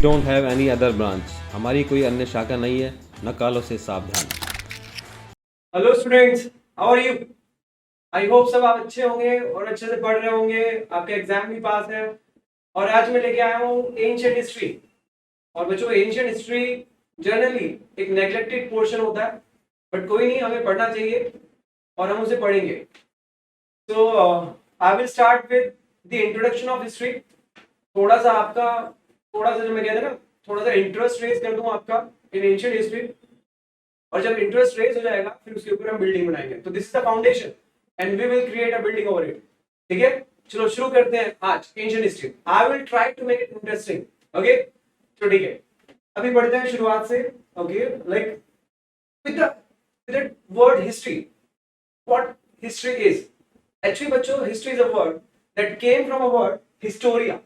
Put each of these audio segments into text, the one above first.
don't have any other branch. हमारी कोई अन्य शाखा नहीं है, नकालों से सावधान। Hello students, how are you? I hope सब आप अच्छे होंगे और अच्छे से पढ़ रहे होंगे, आपके एग्जाम भी पास है। और आज मैं लेके आया हूँ एंशिएंट हिस्ट्री। और बच्चों, एंशिएंट हिस्ट्री जनरली एक नेग्लेक्टेड पोर्शन होता है, बट कोई नहीं, हमें पढ़ना चाहिए और हम उसे पढ़ेंगे। तो I will start with the introduction of history. थोड़ा सा आपका, थोड़ा सा जो मैं कहता ना, थोड़ा सा इंटरेस्ट रेज कर दूं आपका इन एंशिएंट हिस्ट्री। और जब इंटरेस्ट रेज हो जाएगा फिर उसके ऊपर हम बिल्डिंग बनाएंगे। तो this is the foundation and we will create a building over it. ठीक है, चलो शुरू करते हैं आज ancient history. I will try to make it interesting. Okay, तो ठीक है, अभी पढ़ते हैं शुरुआत से। Okay, like with the word history, what history is. Actually बच्चों, history is a word that came from a word historia.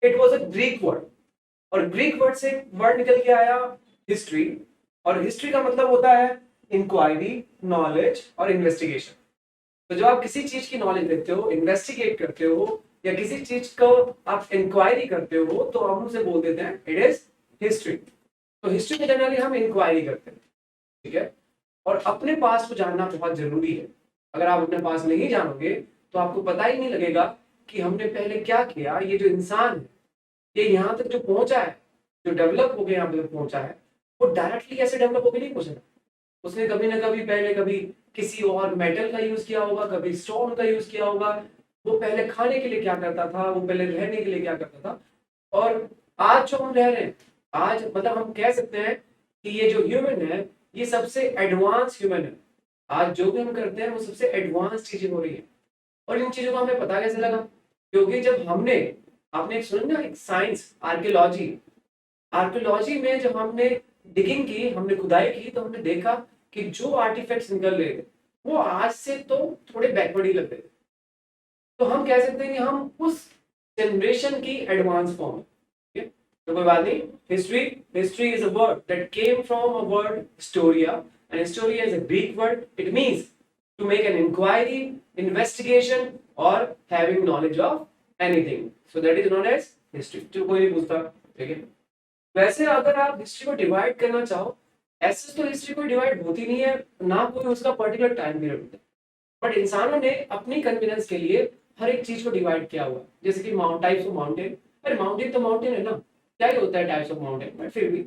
It was a Greek word, और ग्रीक वर्ड से वर्ड निकल के आया हिस्ट्री। और हिस्ट्री का मतलब होता है इंक्वायरी, नॉलेज और इन्वेस्टिगेशन। तो जब आप किसी चीज की नॉलेज लेते हो, इन्वेस्टिगेट करते हो, या किसी चीज को आप इंक्वायरी करते हो, तो हम उसे बोल देते हैं इट इज हिस्ट्री। तो हिस्ट्री में जनरली हम इंक्वायरी करते हैं। ठीक है, और अपने पास को जानना बहुत जरूरी है। अगर आप अपने पास नहीं जानोगे तो आपको पता ही नहीं लगेगा कि हमने पहले क्या किया। ये जो इंसान है, ये यहाँ तक जो पहुंचा है, जो डेवलप हो गया यहाँ तक पहुंचा है, वो डायरेक्टली ऐसे डेवलप होकर नहीं पहुंचा। उसने कभी ना कभी पहले कभी किसी और मेटल का यूज किया होगा, कभी स्टोन का यूज किया होगा। वो पहले खाने के लिए क्या करता था, वो पहले रहने के लिए क्या करता था। और आज जो हम रह रहे हैं, आज मतलब हम कह सकते हैं कि ये जो ह्यूमन है, ये सबसे एडवांस ह्यूमन है। आज जो भी हम करते हैं वो सबसे एडवांस चीजें हो रही है। और इन चीजों का हमें पता कैसे लगा? क्योंकि जब हमने, आपने एक सुना ना, एक साइंस आर्कियोलॉजी, आर्कियोलॉजी में जब हमने डिगिंग की, हमने खुदाई की, तो हमने देखा कि जो आर्टिफैक्ट्स निकल रहे थे वो आज से तो थोड़े बैकवर्ड ही लग रहे थे। तो हम कह सकते हैं कि हम उस जनरेशन की एडवांस फॉर्म है। तो कोई बात नहीं, history, history is a word that came from a word historia, and historia is a Greek word. It means to make an inquiry, investigation और having knowledge of anything, so that is known as history. जो कोई नहीं पूछता। ठीक है, वैसे अगर आप हिस्ट्री को डिवाइड करना चाहो, ऐसे तो हिस्ट्री कोई डिवाइड होती नहीं है, ना कोई उसका पर्टिकुलर टाइम पीरियड होता है। बट इंसानों ने अपनी कन्वीनियंस के लिए हर एक चीज को डिवाइड किया हुआ है। जैसे कि टाइप्स ऑफ माउंटेन। अरे माउंटेन तो माउंटेन है ना, क्या ही होता है टाइप्स ऑफ माउंटेन, बट फिर भी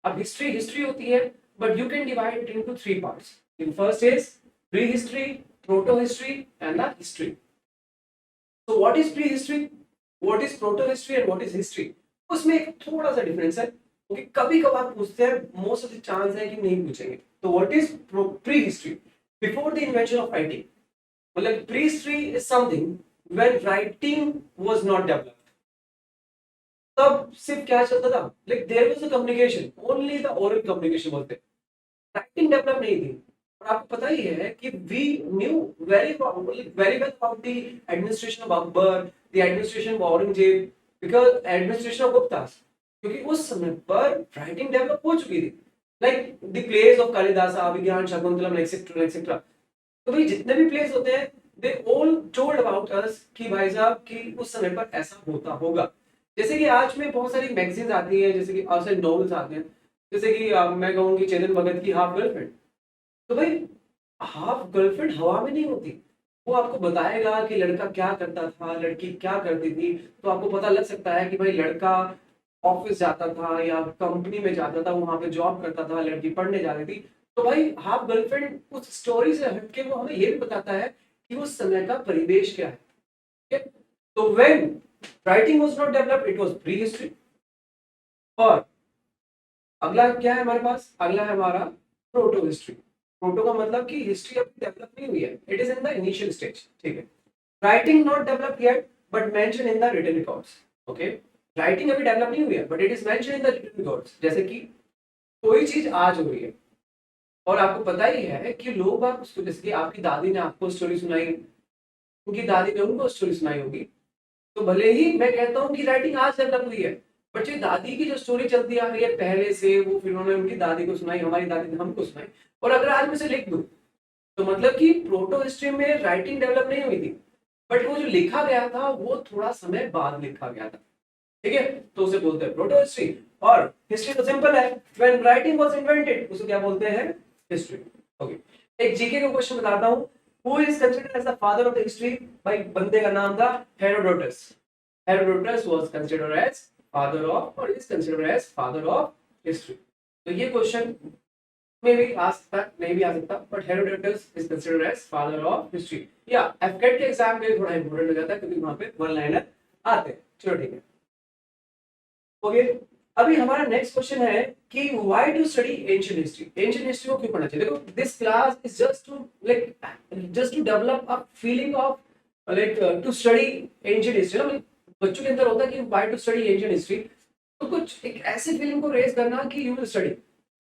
अब हिस्ट्री हिस्ट्री होती है। But you can divide it into three parts. In first is pre history, proto history and the history. So what is prehistory, what is proto-history and what is history? उसमें एक थोड़ा सा difference है, क्योंकि कभी कभार पूछते हैं, मोस्ट ऑफ द चांस है कि नहीं पूछेंगे। तो what is pre history? Before the invention of writing. मतलब pre history is something when writing was not developed. तब सिर्फ क्या चलता था, like there was a communication, only the oral communication बोलते हैं। राइटिंग डेवलप नहीं थी। और आपको पता ही है कि we knew very well about the administration of Akbar, the administration of Aurangzeb, because administration of Guptas, क्योंकि उस समय पर राइटिंग डेवलप हो चुकी थी। Like the plays of Kalidas, Abhijnana Shakuntalam etcetera etcetera. तो भाई जितने भी प्लेस होते हैं, they all told about us कि भाई साहब कि उस समय पर ऐसा होता होगा। जैसे कि आज में बहुत सारी मैगजीन्स आती है, जैसे कि आज नॉवेल्स आते हैं, जैसे कि मैं कहूँगी चेतन भगत की हाफ गर्लफ्रेंड। तो भाई हाफ गर्लफ्रेंड हवा में नहीं होती। वो आपको बताएगा कि लड़का क्या करता था, लड़की क्या करती थी। तो आपको पता लग सकता है कि भाई लड़का ऑफिस जाता था या कंपनी में जाता था, वहां पे जॉब करता था, लड़की पढ़ने जाती थी। तो भाई हाफ गर्लफ्रेंड उस स्टोरी से हटके वो हमें ये भी बताता है कि उस समय का परिवेश क्या है। ठीक है? तो when writing was not developed, it was pre history. और अगला क्या है हमारे पास? अगला है हमारा प्रोटो हिस्ट्री। प्रोटो का मतलब कि हिस्ट्री अभी डेवलप नहीं हुई है, it is in the initial stage. ठीक है, writing not develop yet but mention in the written records. Okay, writing अभी डेवलप नहीं हुई है but it is mention in the written records. जैसे कि कोई चीज आज हो रही है और आपको पता ही है कि लोग आप उसको, जैसे कि आपकी दादी ने आपको स्टोरी सुनाई, उनकी दादी ने उनको स्टोरी सुनाई होगी। तो भले ही मैं कहता हूँ कि राइटिंग आज डेवलप हुई है, बट ये दादी की जो स्टोरी चलती आ रही है पहले से, वो फिर उन्होंने उनकी दादी को सुनाई, हमारी दादी ने हमको सुनाई, और अगर आज मैं इसे लिख दूं, तो मतलब कि प्रोटो हिस्ट्री में राइटिंग डेवलप नहीं हुई थी, बट वो जो लिखा गया था वो थोड़ा समय बाद लिखा गया था। ठीक है, तो उसे बोलते हैं प्रोटो हिस्ट्री। और हिस्ट्री तो सिंपल है, व्हेन राइटिंग वाज इन्वेंटेड उसे क्या बोलते हैं, हिस्ट्री। ओके, एक जीके का क्वेश्चन बताता हूं, who is considered as the father of the history. भाई बंदे का नाम था Herodotus. Herodotus was considered as father of, और is considered as father of history. तो ये क्वेश्चन में भी आ सकता है, नहीं भी आ सकता, but Herodotus is considered as father of history. या एफकेट के एग्जाम में थोड़ा इंपॉर्टेंट हो जाता है क्योंकि वहां पे वन लाइनर आते हैं। चलो ठीक है, ओके। अभी हमारा नेक्स्ट क्वेश्चन है कि why to study ancient history. Ancient history को क्यों पढ़ना चाहिए। देखो, this class is just to develop a feeling of to study ancient history ना। बच्चों के अंदर होता है कि why to study ancient history, तो कुछ एक ऐसी फीलिंग को रेज करना कि यू विल स्टडी।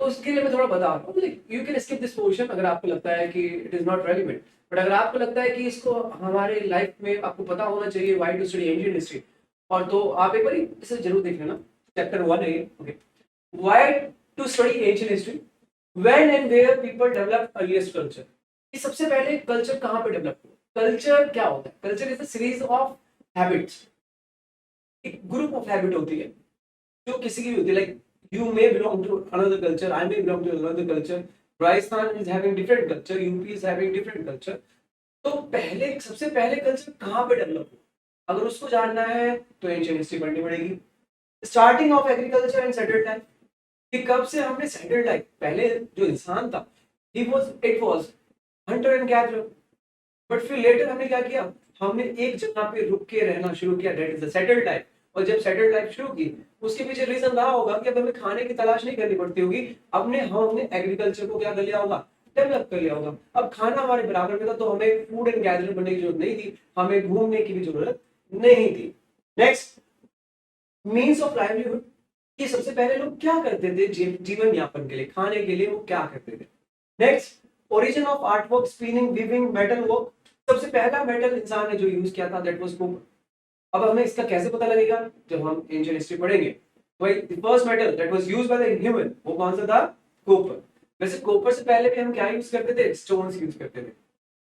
तो उसके लिए मैं थोड़ा बता रहा हूँ, you can skip this portion अगर आपको लगता है कि it is not relevant. But अगर आपको लगता है कि इसको हमारे लाइफ में आपको पता होना चाहिए why to study ancient history, और तो आप एक बार इसे जरूर देख लेना। चैप्टर 1 है ये, okay. Why to study ancient history, when and where people develop earliest culture. कि सबसे पहले कल्चर कहाँ पे डेवलप हुआ। कल्चर क्या होता है, culture is a series of habits. एक ग्रुप ऑफ हैबिट होती है जो किसी की भी होती है, like you may belong to another culture, I may belong to another culture, Rajasthan is having different culture, UP is having different culture। तो पहले सबसे पहले कल्चर कहाँ पे डेवलप हुआ, अगर उसको जानना है तो एंशिएंट हिस्ट्री पढ़नी पड़ेगी। Starting of agriculture and settled life, कि कब से हमने सेटल्ड लाइफ, पहले जो इंसान था it was Hunter and gatherer, but फिर लेटर हमने क्या किया, हमने एक जगह पे रुक के रहना शुरू किया, that is the settled life. और जब सेटल्ड लाइफ शुरू की उसके पीछे रीजन रहा होगा कि अब हमें खाने की तलाश नहीं करनी पड़ती होगी, हमने एग्रीकल्चर को क्या कर लिया होगा, डेवलप कर लिया होगा। अब खाना हमारे बराबर में था तो हमें फूड एंड गैदर बनने की जरूरत नहीं थी, हमें घूमने की भी जरूरत नहीं थी। नेक्स्ट, मीन्स ऑफ लाइवलीहुड, कि सबसे पहले लोग क्या करते थे जीवन यापन के लिए, खाने के लिए वो क्या करते थे। Next, origin of art work, spinning, weaving, metal work. सबसे पहला मेटल इंसान ने जो यूज किया था दैट वाज कॉपर। अब हमें इसका कैसे पता लगेगा, जब हम एंशिएंट हिस्ट्री पढ़ेंगे। भाई the first metal that was used by the human, वो कौन सा था, कॉपर। वैसे कॉपर से पहले भी हम क्या यूज करते थे, स्टोन्स यूज करते थे,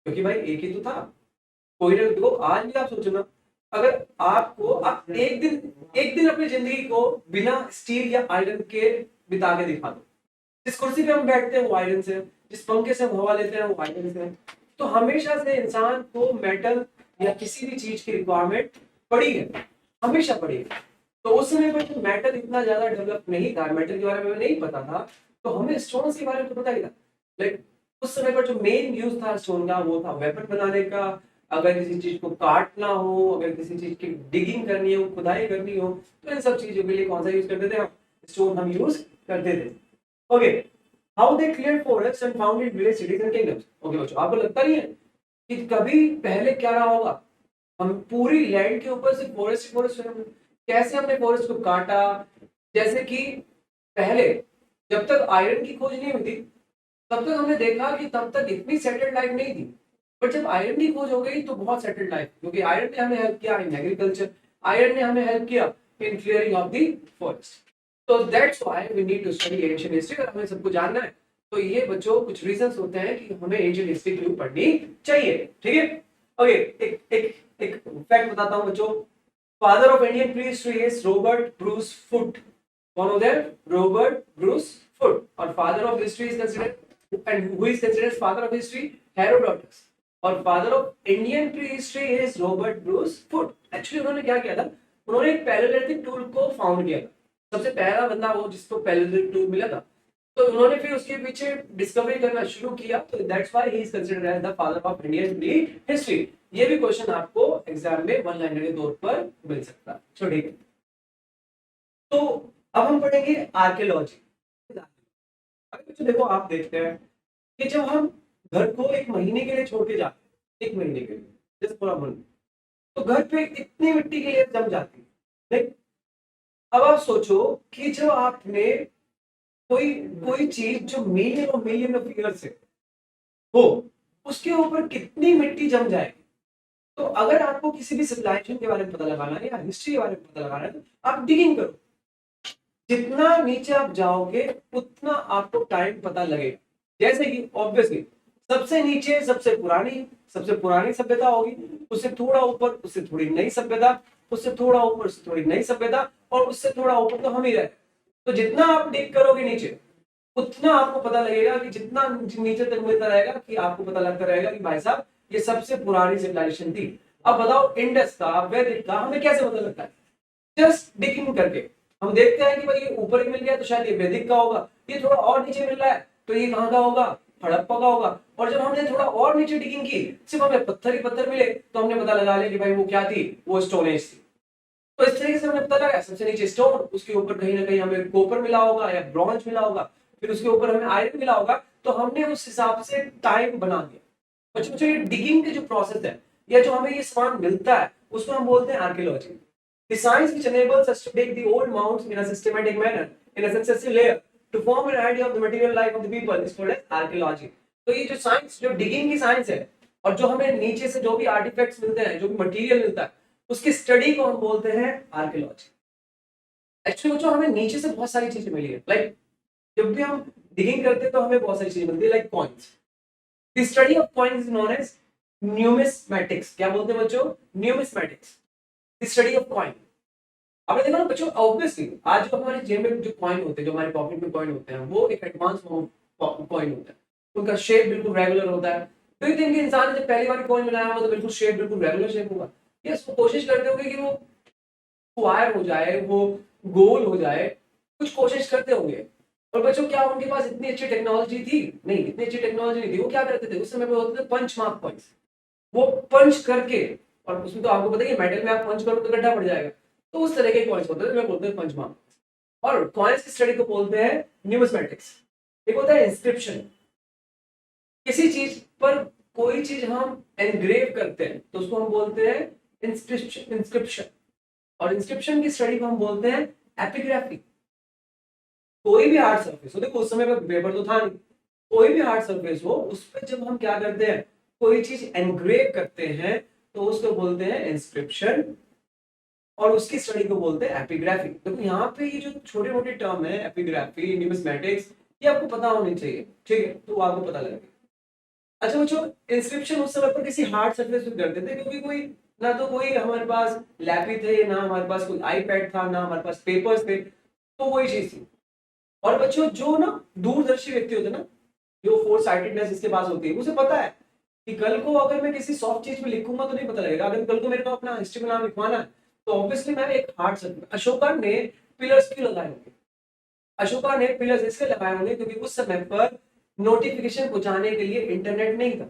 क्योंकि भाई एक ही तो था। कोई ना, देखो आज भी आप सोचो ना, अगर आप एक दिन अपनी जिंदगी को बिना स्टील या आयरन के बिता के दिखा दो। जिस कुर्सी पे हम बैठते हैं वो आयरन से, जिस पंखे से हम हवा लेते हैं वो आयरन से। तो हमेशा से इंसान को मेटल या किसी भी चीज की रिक्वायरमेंट पड़ी है, हमेशा पड़ी है। तो उस समय पर तो मेटल इतना ज्यादा डेवलप नहीं था, मेटल के बारे में नहीं पता था, तो हमें स्टोन के बारे में तो पता ही था। लाइक उस समय पर जो मेन यूज था स्टोन का वो था वेपन बनाने का। अगर किसी चीज को काटना हो, अगर किसी चीज की डिगिंग करनी हो, खुदाई करनी हो, तो इन सब चीजों के लिए कौन सा यूज करते थे हम, स्टोन हम यूज करते थे। Okay, how they clear forest and founded village cities and kingdoms. Okay बच्चों, आपको लगता नहीं है कि कभी पहले क्या रहा होगा, हम पूरी लैंड के ऊपर से फॉरेस्ट कैसे हमने फॉरेस्ट को काटा। जैसे कि पहले जब तक आयरन की खोज नहीं हुई थी तब तक हमने देखा कि तब तक इतनी सेटल्ड लाइफ नहीं थी, बट जब आयरन की खोज हो गई तो बहुत सेटल्ड लाइफ, क्योंकि आयरन ने हमें हेल्प किया इन एग्रीकल्चर, आयरन ने हमें हेल्प किया in clearing of the forest. तो that's why we need to study ancient history. अगर हमें सबको जानना है तो ये बच्चों कुछ रीजंस होते हैं कि हमें एंशिएंट हिस्ट्री क्यों पढ़नी चाहिए। ठीक है, ओके, एक फैक्ट बताता हूं बच्चों। Father of Indian pre history is Robert Bruce Foote. कौन होते हैं, रॉबर्ट ब्रूस फुट। और father of history is considered, and who is considered father of history, Herodotus. और father of Indian pre history is Robert Bruce Foote. Actually उन्होंने क्या किया था, उन्होंने एक पैलेलिथिक टूल को फाउंड किया था। सबसे पहला बंदा वो जिसको पैलेलिथिक टूल मिला था, तो उन्होंने फिर उसके पीछे डिस्कवरी करना शुरू किया, तो that's why he is considered as the father of Indian pre history. ये भी क्वेश्चन आपको एग्जाम में वन लाइनर के तौर पर मिल सकता है। चलो ठीक है, तो अब हम पढ़ेंगे आर्कियोलॉजी। तो देखो, आप देखते हैं कि जब हम घर को एक महीने के लिए छोड़ के जाते हैं, एक महीने के लिए, जस्ट फॉर अ मंथ, तो घर पे इतनी मिट्टी के लिए जम जाती है। अब आप सोचो कि जो आपने कोई चीज जो मिलियन ऑफ ईयर से हो, उसके ऊपर कितनी मिट्टी जम जाएगी। तो अगर आपको किसी भी सिविलाइजेशन के बारे में पता लगाना है या हिस्ट्री के बारे में पता लगाना है तो आप डिगिंग करो। जितना नीचे आप जाओगे उतना आपको टाइम पता लगेगा। जैसे कि ऑब्वियसली सबसे नीचे सबसे पुरानी सभ्यता होगी, उससे थोड़ा ऊपर उससे थोड़ी नई सभ्यता, उससे थोड़ा ऊपर से थोड़ी नई सभ्यता, और उससे थोड़ा ऊपर तो हम ही रहते। तो जितना आप डिग करोगे नीचे, उतना आपको पता लगेगा कि जितना नीचे तक मिलता रहेगा कि आपको पता लगता रहेगा कि भाई साहब ये सबसे पुरानी सिविलाइजेशन थी। अब बताओ इंडस का, वैदिक का हमें कैसे पता लगता है? जस्ट डिगिंग करके हम देखते हैं कि भाई ये ऊपर ही मिल गया तो शायद ये वैदिक का होगा, ये थोड़ा और नीचे मिल रहा है तो ये कहाँ का होगा, हड़प्पा का होगा। और जब हमने थोड़ा और नीचे डिगिंग की, सिर्फ हमें पत्थर ही पत्थर मिले, तो हमने पता लगा लिया कि भाई वो क्या थी, वो स्टोन एज थी। तो इस तरीके से हमने पता लगा सबसे नीचे स्टोन, उसके ऊपर कहीं ना कहीं हमें कॉपर मिला होगा या ब्रॉन्ज मिला होगा, फिर उसके ऊपर हमें आयरन मिला होगा। तो हमने उस हिसाब से टाइम बना दिया। बच्चों ये डिगिंग के जो प्रोसेस है या जो हमें ये सामान मिलता है उसको हम बोलते हैं archaeology. The science which enables us to take the old mounds in a systematic manner, in a successive layer, to form an idea of the material life of the people is called as archaeology. तो ये जो science, जो digging की science है, और जो हमें नीचे से जो भी आर्टिफैक्ट्स मिलते हैं, जो भी मटेरियल मिलता है, उसकी स्टडी को हम बोलते हैं आर्कियोलॉजी। एक्चुअली जो हमें नीचे से बहुत सारी चीजें मिली है, लाइक जब भी हम डिगिंग करते हैं तो हमें बहुत सारी चीजें मिलती है, like coins. The study of coins is known as numismatics. क्या बोलते हैं बच्चों? Numismatics, the study of coin. आपने देखा ना बच्चों, ऑब्वियसली आज जो हमारे जेब में जो कॉइन होते हैं, जो हमारे पॉकेट में कॉइन होते हैं, वो एक एडवांस कॉइन होता है। उनका शेप बिल्कुल रेगुलर होता है। तो ये दिन के इंसान ने जब पहली बार कॉइन बनाया होगा तो बिल्कुल शेप बिल्कुल रेगुलर शेप होगा। यस, वो कोशिश करते होंगे कि वो स्क्वायर हो जाए, वो गोल हो जाए, कुछ कोशिश करते होंगे। और बच्चों क्या उनके पास इतनी अच्छी टेक्नोलॉजी थी? नहीं, इतनी अच्छी टेक्नोलॉजी नहीं थी। वो क्या करते थे उस समय पे? होते थे पंच मार्क कॉइन्स। वो पंच करके, और उसमें तो आपको पता है मेटल में आप पंच करो तो गड्ढा पड़ जाएगा, तो उस तरह के कॉइन्स होते हैं, मैं बोलते हैं पंच मार्क। और कॉइन्स की स्टडी को बोलते हैं न्यूमिस्मेटिक्स। एक होता है इंस्क्रिप्शन। किसी चीज पर कोई चीज हम एनग्रेव करते हैं तो उसको हम बोलते हैं इंस्क्रिप्शन। और इंस्क्रिप्शन की स्टडी को हम बोलते हैं एपिग्राफी। कोई भी हार्ड सरफेस हो, देखो उस समय पर पेपर तो था नहीं, कोई भी हार्ड सरफेस हो उस पर जब हम क्या करते हैं, कोई चीज एनग्रेव करते हैं तो उसको बोलते हैं इंस्क्रिप्शन, और उसकी स्टडी को बोलते हैं एपिग्राफी। देखो यहाँ पे ये जो छोटे मोटे टर्म है, एपिग्राफी, न्यूमिस्मेटिक्स, ये आपको पता होनी चाहिए, ठीक है? तो आपको पता लगेगा। अच्छा बच्चों, इंस्क्रिप्शन उस समय पर किसी हार्ड सरफेस पे करते थे, क्योंकि कोई ना तो कोई हमारे पास लैपी थे, ना हमारे पास कोई आईपैड था, ना हमारे पास पेपर्स थे, तो वही चीज थी। और बच्चों जो ना दूरदर्शी व्यक्ति होते हैं ना, जो फोर साइटेडनेस जिसके पास होती है, उसे पता है कि कल को अगर मैं किसी सॉफ्ट चीज में लिखूंगा तो नहीं पता लगेगा। अगर कल को मेरे को अपना हिस्ट्री में नाम लिखवाना है तो ऑब्वियसली मैं एक हार्ड सर्फेस। अशोका ने पिलर्स क्यों लगाए होंगे? अशोका ने पिलर्स इसलिए लगाए होंगे क्योंकि उस समय पर नोटिफिकेशन पहुंचाने के लिए इंटरनेट नहीं था।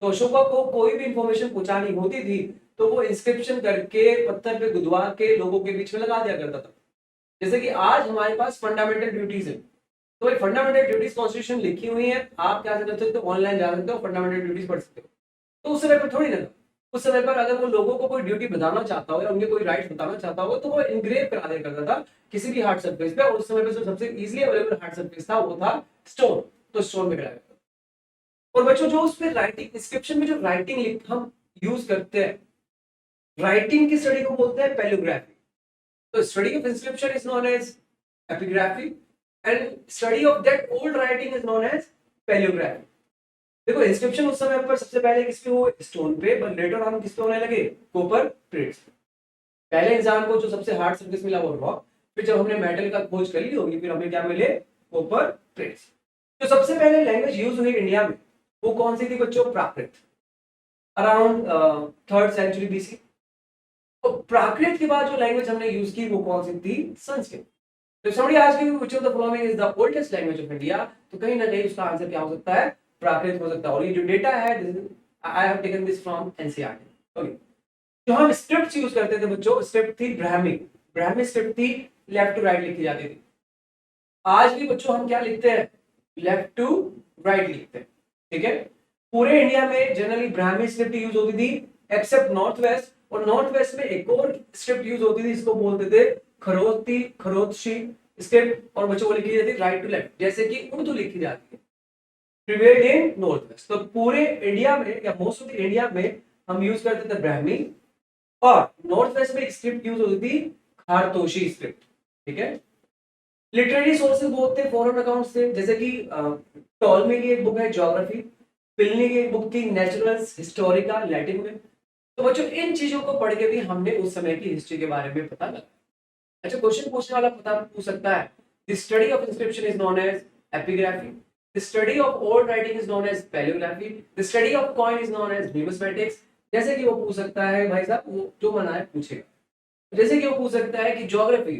तो अशोका को कोई भी इंफॉर्मेशन पहुंचानी होती थी तो वो इंस्क्रिप्शन करके पत्थर पे गुदवा के लोगों के बीच में लगा दिया करता था। जैसे कि आज हमारे पास फंडामेंटल ड्यूटीज है, तो भाई फंडामेंटल ड्यूटीज कॉन्स्टिट्यूशन लिखी हुई है, आप क्या कर सकते हो, ऑनलाइन जा सकते हो, फंडामेंटल ड्यूटीज पढ़ सकते हो। तो उस समय पर थोड़ी ना, उस समय पर अगर वो लोगों को कोई ड्यूटी बताना चाहता हो या उनके कोई राइट्स बताना चाहता हो तो वो इंग्रेव करा दिया करता था किसी भी हार्ड सरफेस पे। और उस समय पे जो सबसे इजीली अवेलेबल हार्ड सरफेस था वो था स्टोन, तो स्टोन पे कराया। और बच्चों जो उस पे राइटिंग, इंस्क्रिप्शन में जो राइटिंग हम यूज करते हैं, राइटिंग की स्टडी को बोलते हैं पैलियोग्राफी। तो study of inscription is known as epigraphy and study of that old writing is known as palaeography. देखो इंस्क्रिप्शन उस समय पर सबसे पहले किस पे हुए? स्टोन पे, पर लेटर हम किस पे होने लगे? Copper plates. पहले इंसान को जो सबसे हार्ड सरफेस मिला वो रॉक, फिर जब हमने मेटल का खोज कर ली होगी फिर हमें क्या मिले? Copper plates. जो सबसे पहले लैंग्वेज यूज हुई इंडिया में वो कौन सी थी बच्चों? प्राकृत, अराउंड 3rd सेंचुरी बीसी। तो प्राकृत के बाद जो लैंग्वेज हमने यूज की वो कौन सी थी? संस्कृत। तो somebody asks you which of the following is the oldest language of India, तो कहीं ना कहीं उसका आंसर क्या हो सकता है? प्राकृत हो सकता है। और ये जो डेटा है, I have taken this from NCERT. Okay, जो हम स्क्रिप्ट यूज करते थे बच्चों, स्क्रिप्ट थी ब्राह्मिक। ब्राह्मिक स्क्रिप्ट थी, लेफ्ट टू राइट लिखी जाती थी। आज भी बच्चों हम क्या लिखते हैं? लेफ्ट टू राइट लिखते हैं, ठीक है? पूरे इंडिया में जनरली ब्राह्मिक स्क्रिप्ट यूज होती थी एक्सेप्ट नॉर्थ वेस्ट। और नॉर्थ वेस्ट में एक और स्क्रिप्ट यूज होती थी, इसको बोलते थे खरोती, खरोतशी स्क्रिप्ट। और बच्चों को लिखी जाती है राइट टू लेफ्ट, जैसे कि उर्दू लिखी जाती है। Prevailed in north west. तो पूरे इंडिया में या मोस्ट ऑफ द इंडिया में हम यूज करते थे ब्राह्मी, और नॉर्थ वेस्ट में एक स्क्रिप्ट यूज होती थी खारतोशी स्क्रिप्ट, ठीक है? लिटरेरी सोर्सेज बहुत थे, फॉरेन अकाउंट्स थे, जैसे कि टॉलमी की एक बुक है ज्योग्राफी, प्लिनी की एक बुक थी नेचुरल्स हिस्टोरिका लैटिन में, तो बच्चों इन चीजों को पढ़ के भी हमने उस समय की हिस्ट्री के बारे में पता लगा। अच्छा, क्वेश्चन पूछने वाला पता पूछ सकता है, the study of inscription is known as epigraphy, the study of old writing is known as palaeography, the study of coin is known as numismatics. जैसे कि वो पूछ सकता है भाई साहब, वो जो मना है पूछेगा। जैसे कि वो पूछ सकता है कि geography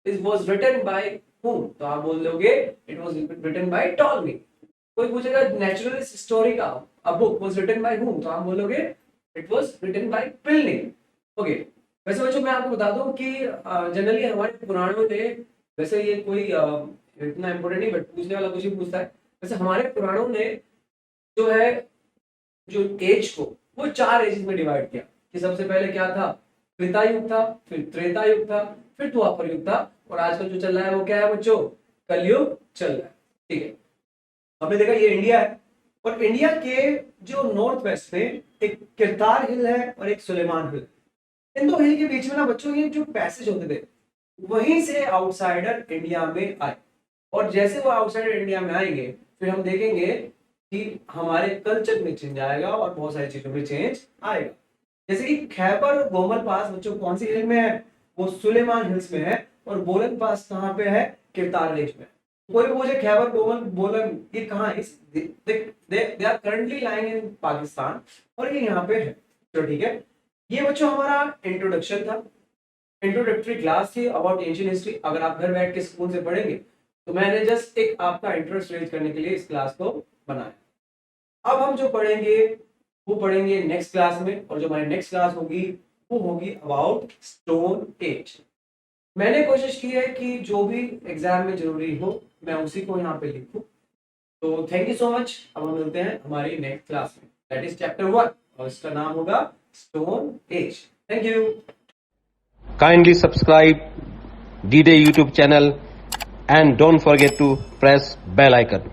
is was written by whom, तो आप बोल दोगे it was written by Ptolemy. कोई पूछेगा नेचुरलिस्ट हिस्टोरी का a book was written by whom, तो आप बोलोगे it was written by Pliny. Okay, वैसे बच्चों मैं आपको बता दूं कि जनरली हमारे पुराणों ने, वैसे ये कोई इतना इम्पोर्टेंट नहीं, बट पूछने वाला कुछ ही पूछता है। वैसे हमारे पुराणों ने जो है जो एज को वो 4 एजेस में डिवाइड किया कि सबसे पहले क्या था, त्रेता युग था, फिर त्रेता युग था, फिर द्वापर युग था, और आजकल जो चल रहा है वो क्या है बच्चों, कलयुग चल रहा है। ठीक है, हमने देखा ये इंडिया है, और इंडिया के जो नॉर्थ वेस्ट में एक किरतार हिल है और एक सुलेमान हिल। इन दो हिल के बीच में ना बच्चों ये जो पैसेज होते थे, वहीं से आउटसाइडर इंडिया में आए, और जैसे वो आउटसाइडर इंडिया में आएंगे फिर हम देखेंगे कि हमारे कल्चर में चेंज आएगा और बहुत सारी चीजों में चेंज आएगा। जैसे कि खैबर गोमल पास बच्चों कौन सी हिल में है, वो सुलेमान हिल्स में है, और बोलन पास कहाँ पे है, किरतार रेंज में। कोई पूछे खैबर गोमल बोलन ये कहाँ है, they are currently lying in Pakistan, और ये यहाँ पे है। तो ठीक है, ये बच्चों हमारा इंट्रोडक्शन था, इंट्रोडक्टरी क्लास थी अबाउट एंशिएंट हिस्ट्री। अगर आप घर बैठ के स्कूल से पढ़ेंगे तो मैंने जस्ट एक आपका इंटरेस्ट रेज करने के लिए इस क्लास को बनाया। अब हम जो पढ़ेंगे वो पढ़ेंगे नेक्स्ट क्लास में, और जो हमारी नेक्स्ट क्लास होगी वो होगी अबाउट स्टोन एज। मैंने कोशिश की है कि जो भी एग्जाम में जरूरी हो मैं उसी को यहाँ पे लिखूं। तो थैंक यू सो मच। अब हम मिलते हैं हमारी नेक्स्ट क्लास में, दैट इज चैप्टर 1, और इसका नाम होगा stone age. Thank you. Kindly subscribe D-Day YouTube channel and don't forget to press bell icon.